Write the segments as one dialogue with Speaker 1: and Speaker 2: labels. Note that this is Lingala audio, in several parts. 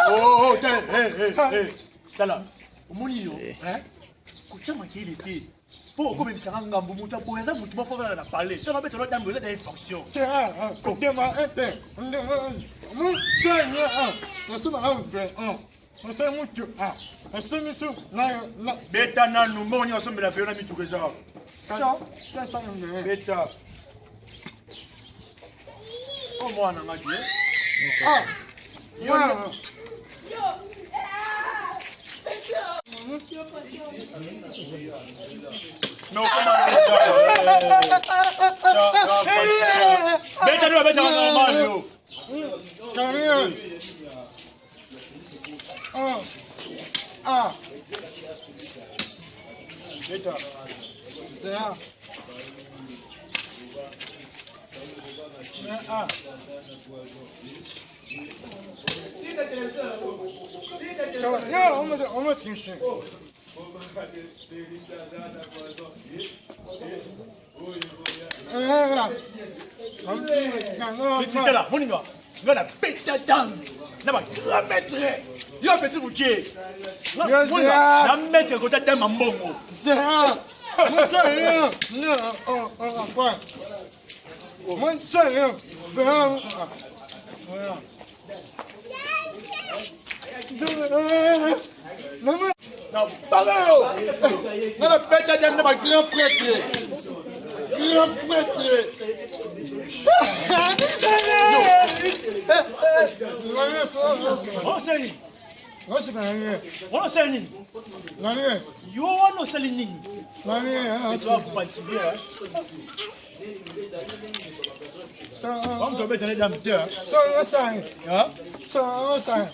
Speaker 1: Oh, hé, Tala, au mon lit, hein? Quand il était, pour comme ça, on a beaucoup de temps, ça, vous pouvez faire la parler. Tu vas mettre l'autre dame, vous êtes des fonctions.
Speaker 2: Tiens, moi,
Speaker 1: Beta, nous, on ensemble la violence, tout ça. Beta. Oh, moi, on a dit. Ah, non, beta, normal.
Speaker 2: Ah,
Speaker 1: beta.
Speaker 2: c'est un. Ah. Ça va, on va tricher.
Speaker 1: Petit là, mon gars, la bête dame. Là, grand maître. Il y a un petit bouquet. La maître côté dame en bon.
Speaker 2: C'est un. Moi, c'est rien. Non, quoi. Moi, c'est rien.
Speaker 1: Non, pas mal. La bête dame de ma grand frère. Grand frère. On s'est on s'est yo on s'est dit tu vas fatiguer on doit mettre les dames deux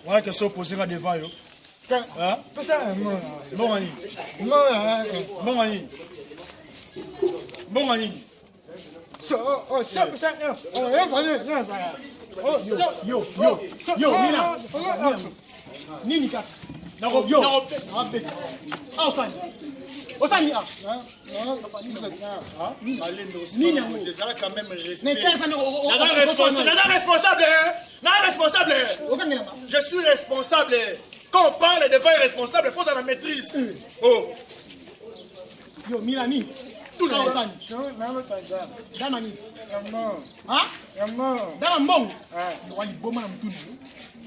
Speaker 1: voilà que sont posés devant yo bon ani yo Nini kaka. Yo. Osani ah. Nini quand même responsable. Je suis responsable. Quand on parle de faire responsable, il faut la maîtrise. Oh. Yo Milani. Tout le monde. Damani. Damon.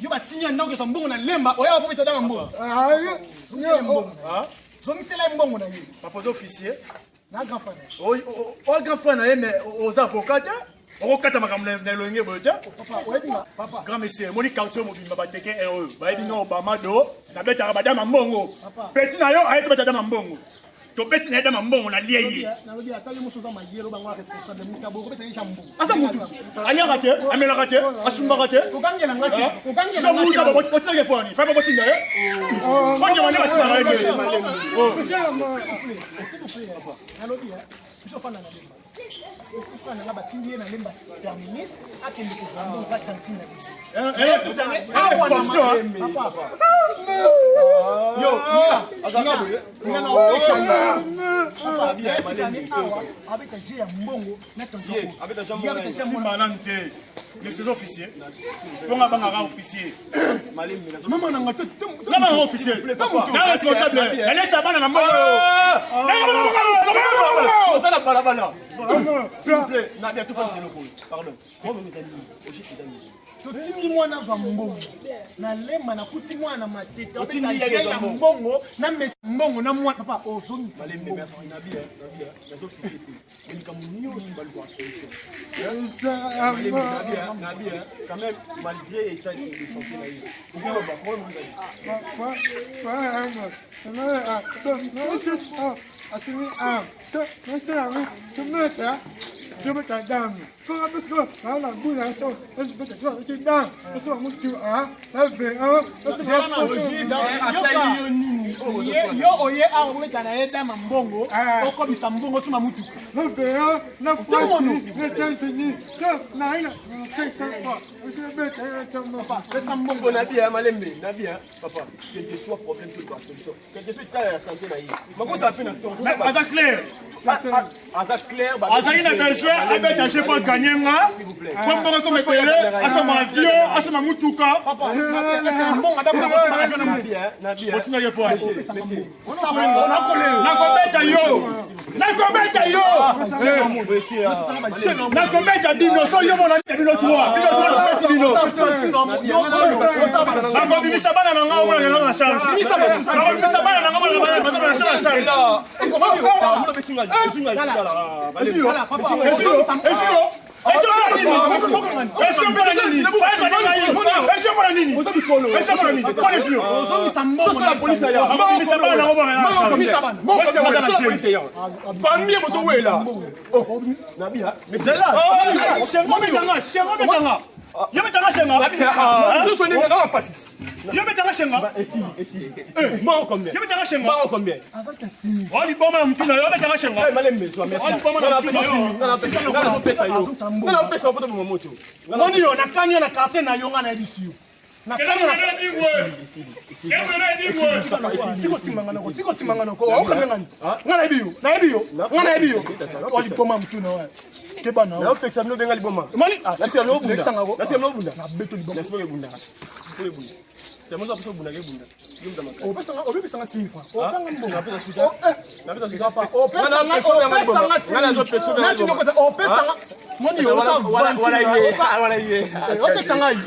Speaker 1: Yo batinya ndongo so mbongo na lemba oya ofo bita danga mbongo zomi sela mbongo na ye papa officier na grand frère o grand frère na ye mais aux avocats o kata makambo na longe boja papa oyebinga papa grand monsieur moni culture mo bimba bateke bayebinga Obama do na beta badama mbongo petit na yo ayete beta dama mbongo to beti na dama mbongo na liye
Speaker 3: nalobi atali muso za mayelo bango responsable mutabo ko beta nisha mbongo
Speaker 1: asa mutu anya kate amela kate asumba kate
Speaker 3: ukangela ngati
Speaker 1: ukangela ngati sika mutu botinga poni fa botinga onye wana batina na yeke
Speaker 3: nalobi biso fana na lemba fana na batindi na lemba terminus akende ko zamba ba kantina biso papa yo mira avec un G à mbongo mettre
Speaker 1: les officiers on a un officier
Speaker 3: maman n'a
Speaker 1: pas officier na responsable la laisse abana na mbongo ça la balabala s'il vous plaît na bien tout faire c'est le coup pardon moi mes amis juste les amis
Speaker 3: totindi mwana za mbongo na lemba na kuti mwana matete otindi ya mbongo na mbongo na mwana papa ozongi
Speaker 1: malembe merci na bien les officiers ni comme nous bali kwa na bien quand même malgré état de santé là il faut pas prendre
Speaker 2: je me t'adame. Quand parce que la boule à son, je peux te faire une dame. Je suis un moutou, hein. Ça fait un.
Speaker 3: yo oye awa obeta na ye dama mbongo okobisa mbongo suma mutu
Speaker 2: na veya na France na États-Unis na ina 500 francs je vais
Speaker 3: pesa mbongo
Speaker 4: On a bien malembe, na bien papa, quel que soit problème que la solution. Quel que soit la santé na yi. Mako ça fait na ton.
Speaker 1: Aza clair.
Speaker 4: Aza clair ba.
Speaker 1: Azali na besoin abeta chez pas gagner nga. Comme bon comme pele, asama avion, asama mutuka.
Speaker 3: papa pesa mbongo adabu
Speaker 4: Na bien.
Speaker 1: Otina ye po.
Speaker 3: nakobeta yo
Speaker 1: Nakobeta yo. Nakobeta bino so yo mona bino toi. Bino toi na petit bino. Nakobimisa bana na nga omona na charge. Nakobimisa bana na nga omona na charge.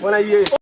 Speaker 4: Voilà.